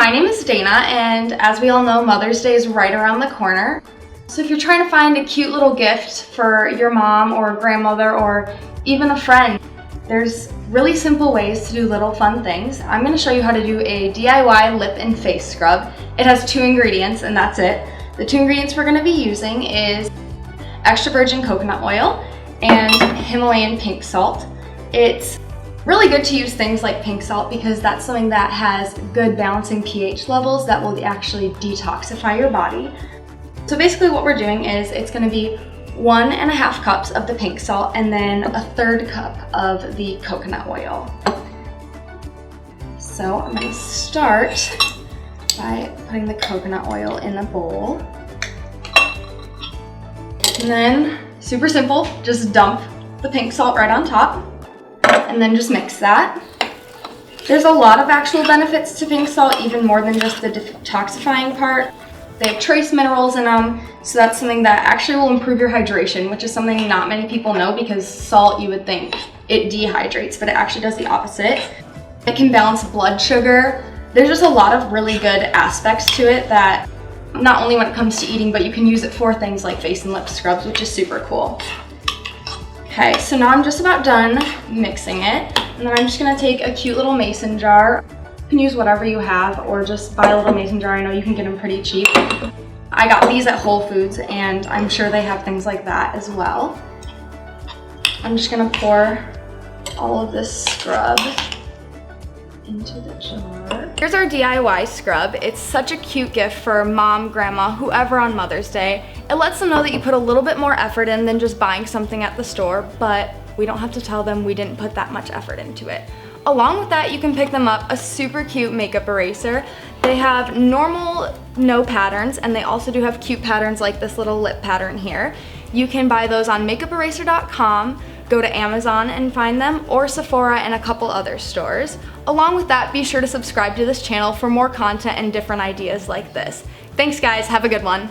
my name is Dana, and as we all know, Mother's Day is right around the corner. So if you're trying to find a cute little gift for your mom or grandmother or even a friend, there's really simple ways to do little fun things. I'm going to show you how to do a DIY lip and face scrub. It has 2 ingredients and that's it. The 2 ingredients we're going to be using is extra virgin coconut oil and Himalayan pink salt. It's really good to use things like pink salt because that's something that has good balancing pH levels that will actually detoxify your body. So basically what we're doing is it's going to be 1.5 cups of the pink salt and then 1/3 cup of the coconut oil. So I'm going to start by putting the coconut oil in a bowl. And then, super simple, just dump the pink salt right on top and then just mix that. There's a lot of actual benefits to pink salt, even more than just the detoxifying part. They have trace minerals in them, so that's something that actually will improve your hydration, which is something not many people know because salt, you would think it dehydrates, but it actually does the opposite. It can balance blood sugar. There's just a lot of really good aspects to it that not only when it comes to eating, but you can use it for things like face and lip scrubs, which is super cool. Okay, so now I'm just about done mixing it, and then I'm just gonna take a cute little mason jar. You can use whatever you have or just buy a little mason jar. I know you can get them pretty cheap. I got these at Whole Foods and I'm sure they have things like that as well. I'm just gonna pour all of this scrub into the jar. Here's our DIY scrub. It's such a cute gift for mom, grandma, whoever on Mother's Day. It lets them know that you put a little bit more effort in than just buying something at the store, but we don't have to tell them we didn't put that much effort into it. Along with that, you can pick them up a super cute makeup eraser. They have normal no patterns, and they also do have cute patterns like this little lip pattern here. You can buy those on makeuperaser.com, go to Amazon and find them, or Sephora and a couple other stores. Along with that, be sure to subscribe to this channel for more content and different ideas like this. Thanks guys, have a good one.